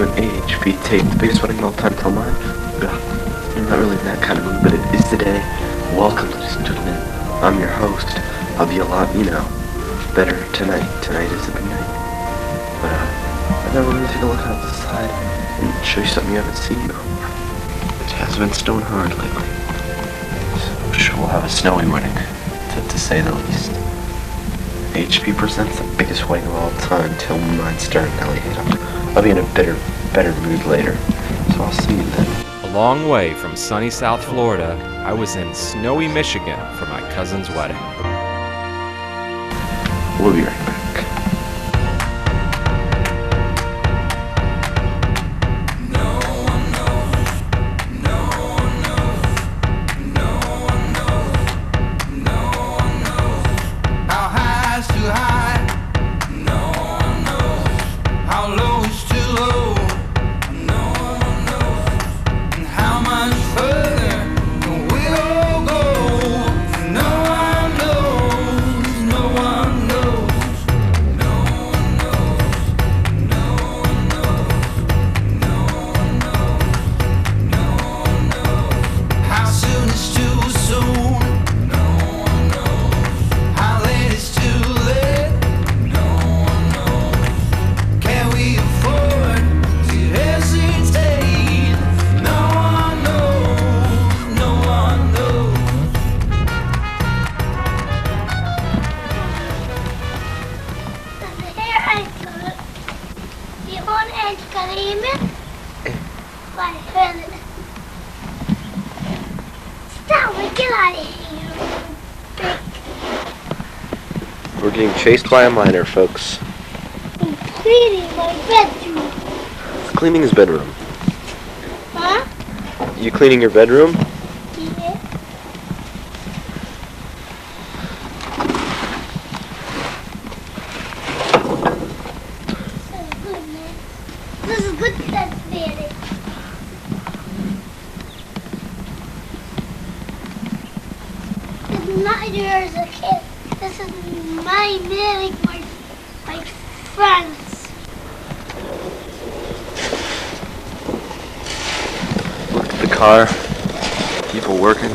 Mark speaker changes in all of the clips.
Speaker 1: an AHP tape, the biggest wedding of all time till mine. I'm not really in that kind of mood, but it is today. Welcome, ladies and gentlemen. I'm your host. I'll be a lot, better tonight. Tonight is a big night. But, I thought we're gonna take a look outside and show you something you haven't seen before. It has been snowing hard lately. So, sure, we'll have a snowy wedding, to say the least. HP presents the biggest wedding of all time till mine starring Allie A. I'll be in a better mood later. So I'll see you then.
Speaker 2: A long way from sunny South Florida, I was in snowy Michigan for my cousin's wedding.
Speaker 1: We'll be right back. We're getting chased by a miner, folks.
Speaker 3: I'm cleaning my bedroom.
Speaker 1: Cleaning his bedroom.
Speaker 3: Huh?
Speaker 1: You cleaning your bedroom?
Speaker 3: Yeah. This is good, man. This is good, that's Daddy. It's not yours, okay? This is my meeting, my friends.
Speaker 1: Look at the car. People working.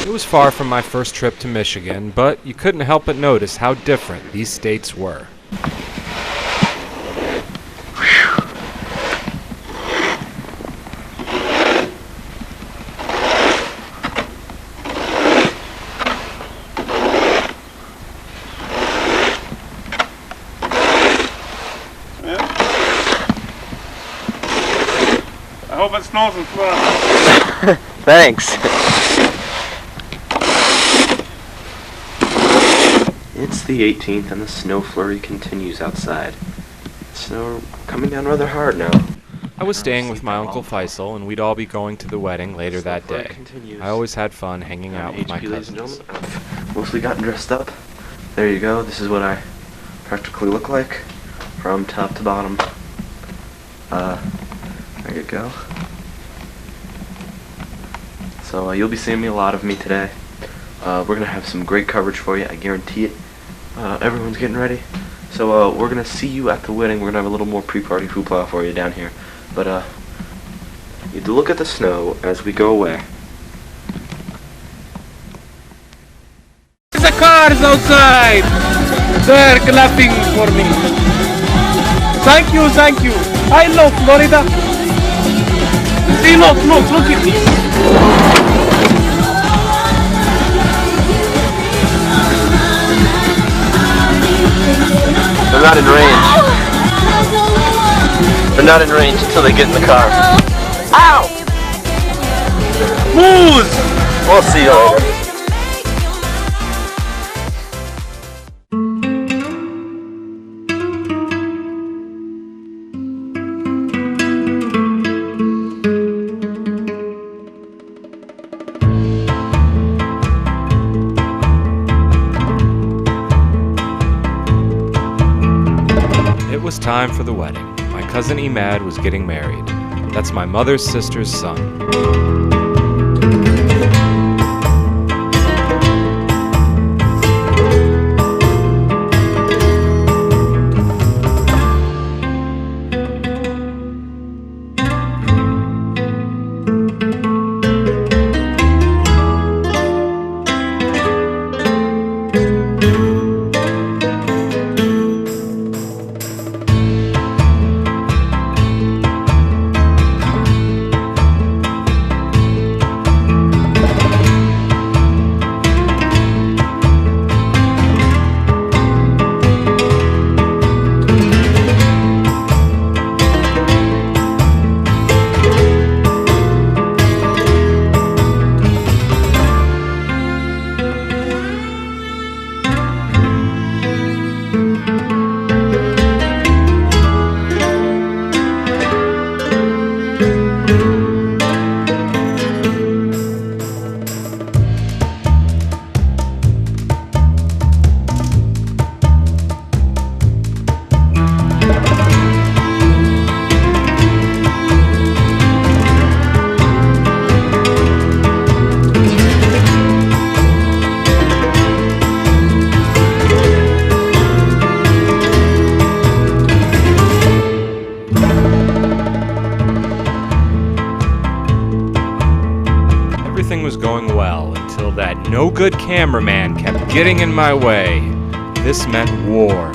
Speaker 2: It was far from my first trip to Michigan, but you couldn't help but notice how different these states were.
Speaker 4: I hope it snows in Florida.
Speaker 1: Thanks. It's the 18th and the snow flurry continues outside. Snow coming down rather hard now.
Speaker 2: I was staying with my Uncle Faisal, and we'd all be going to the wedding later that day. I always had fun hanging out with my cousins.
Speaker 1: I've mostly gotten dressed up. There you go. This is what I practically look like from top to bottom. There you go. So you'll be seeing a lot of me today. We're gonna have some great coverage for you. I guarantee it. Everyone's getting ready. So we're gonna see you at the wedding. We're gonna have a little more pre-party hoopla for you down here. But you look at the snow as we go away.
Speaker 4: The cars outside. They're clapping for me. Thank you, thank you. I love Florida. See, look at this.
Speaker 1: They're not in range. They're not in range until they get in the car. Ow!
Speaker 4: Booze!
Speaker 1: We'll see you later.
Speaker 2: it was time for the wedding. My cousin Emad was getting married. That's my mother's sister's son. Everything was going well until that no-good cameraman kept getting in my way. This meant war.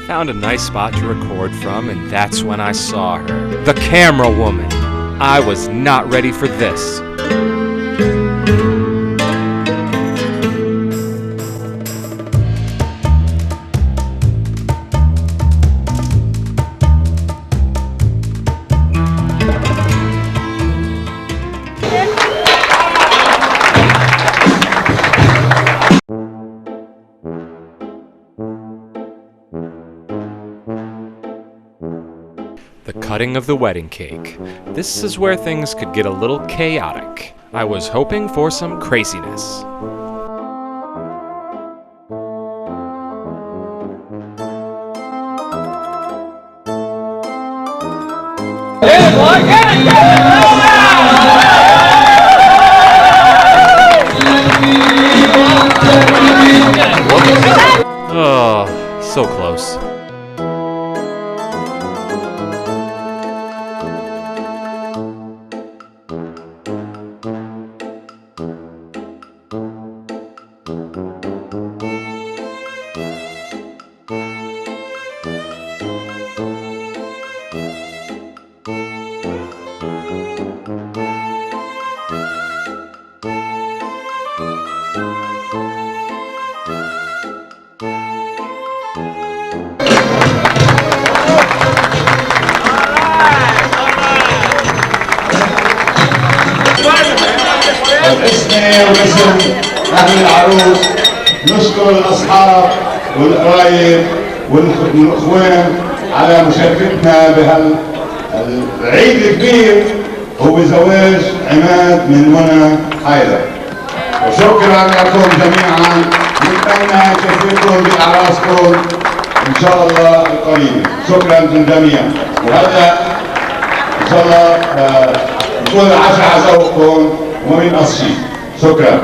Speaker 2: Found a nice spot to record from, and that's when I saw her. The camera woman. I was not ready for this. The cutting of the wedding cake. This is where things could get a little chaotic. I was hoping for some craziness. Oh, so close.
Speaker 5: باسمي وباسم أهل العروس نشكر الأصحاب والقرايب والإخوان على مشاركتنا بهالعيد الكبير وبزواج عماد من منى حيدر. وشكرا لكم جميعا، نتمنى نشوفكم بأعراسكم إن شاء الله القريب. شكرا جميعا، وهلا إن شاء الله نكون العشاء على ذوقكم وما ينقص شيء. شكرا.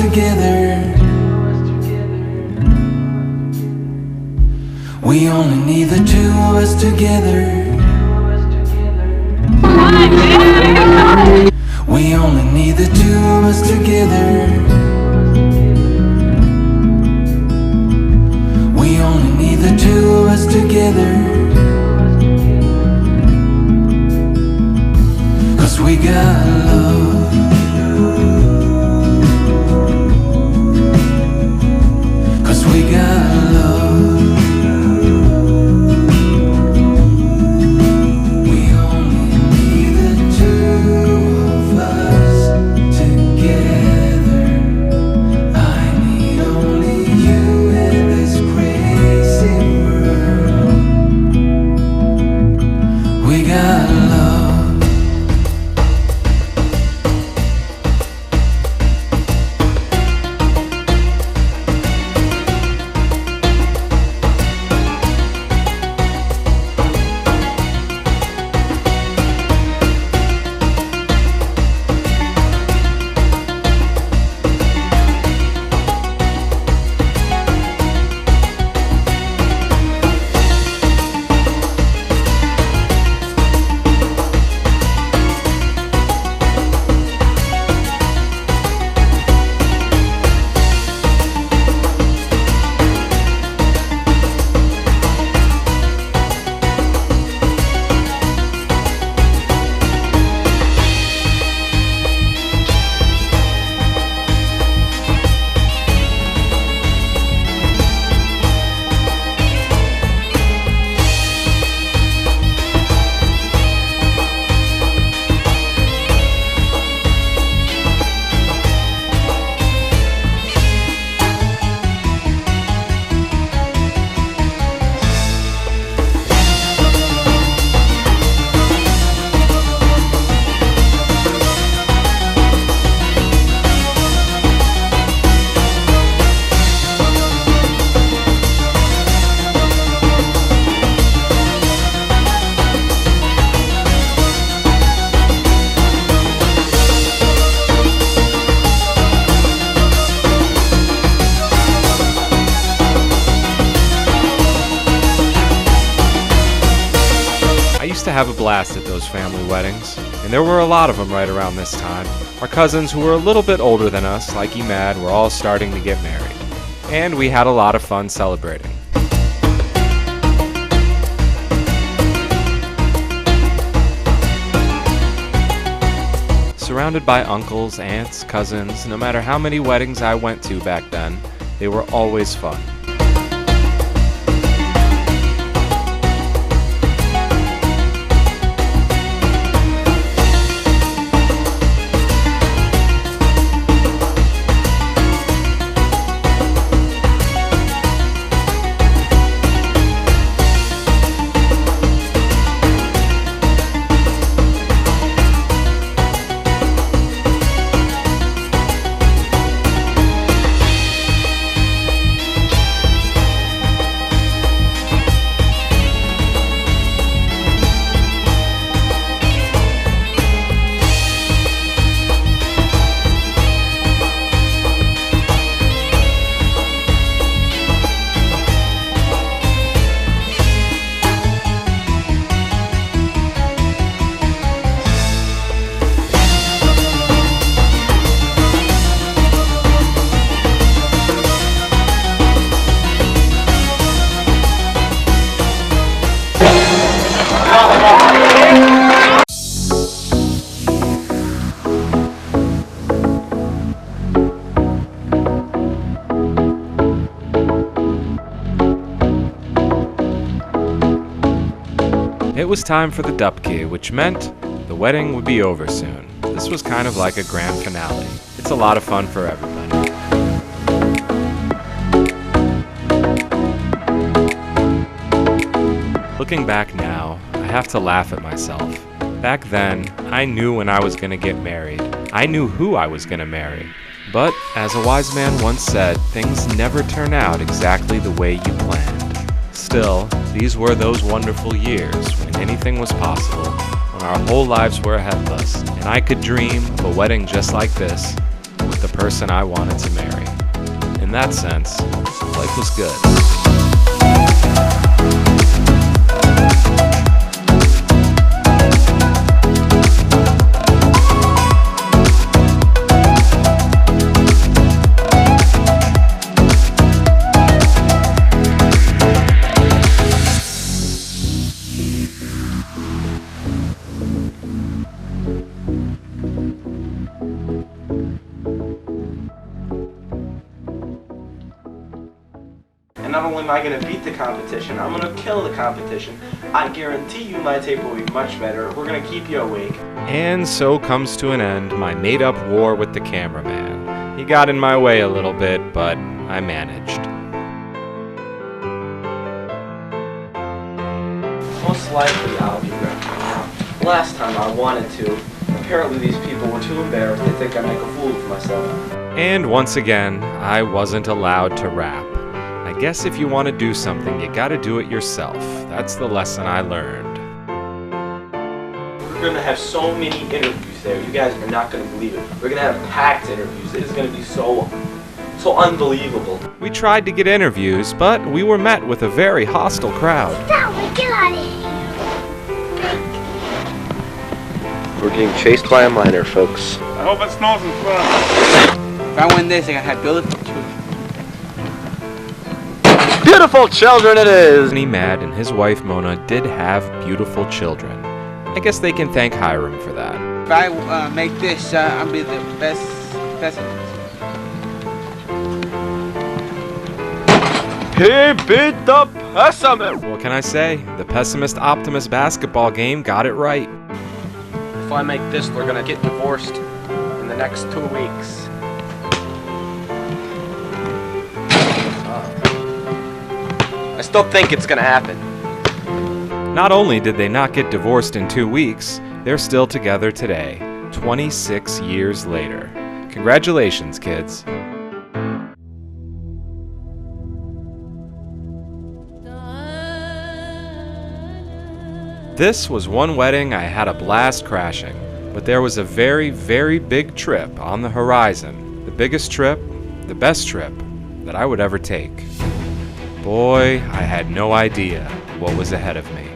Speaker 6: together. We only need the two of us together. We only need the two of us together. We only need the two of us together. 'Cause we got love. 'Cause we got love. We only need the two of us together. I need only you in this crazy world. We got love.
Speaker 2: To have a blast at those family weddings, and there were a lot of them right around this time. Our cousins who were a little bit older than us, like Emad, were all starting to get married, and we had a lot of fun celebrating. Surrounded by uncles, aunts, cousins, no matter how many weddings I went to back then, they were always fun. It was time for the dupke, which meant the wedding would be over soon. This was kind of like a grand finale. It's a lot of fun for everybody. Looking back now, I have to laugh at myself. Back then, I knew when I was gonna get married. I knew who I was gonna marry. But, as a wise man once said, things never turn out exactly the way you planned. Still, these were those wonderful years when anything was possible, when our whole lives were ahead of us, and I could dream of a wedding just like this, with the person I wanted to marry. In that sense, life was good.
Speaker 7: And not only am I going to beat the competition, I'm going to kill the competition. I guarantee you my tape will be much better. We're going to keep you awake.
Speaker 2: And so comes to an end my made-up war with the cameraman. He got in my way a little bit, but I managed.
Speaker 7: Most likely I'll be wrapping now. Last time I wanted to. Apparently these people were too embarrassed. They think I make a fool of myself.
Speaker 2: And once again, I wasn't allowed to rap. I guess if you want to do something, you gotta do it yourself. That's the lesson I learned.
Speaker 7: We're going to have so many interviews there. You guys are not going to believe it. We're going to have packed interviews. It is going to be so unbelievable.
Speaker 2: We tried to get interviews, but we were met with a very hostile crowd.
Speaker 3: Stop, get out of here.
Speaker 1: We're getting chased by a miner, folks.
Speaker 4: I hope it snows in front.
Speaker 8: If I win this, I gotta have beautiful children.
Speaker 1: Beautiful children it is!
Speaker 2: Isn't he mad? And his wife Mona did have beautiful children. I guess they can thank Hiram for that.
Speaker 8: If I make this, I'll be the best pessimist.
Speaker 1: He beat the pessimist!
Speaker 2: What can I say? The pessimist optimist basketball game got it right.
Speaker 7: If I make this, they're going to get divorced in the next 2 weeks. I still think it's going to happen.
Speaker 2: Not only did they not get divorced in 2 weeks, they're still together today, 26 years later. Congratulations, kids. This was one wedding I had a blast crashing, but there was a very, very big trip on the horizon. The biggest trip, the best trip that I would ever take. Boy, I had no idea what was ahead of me.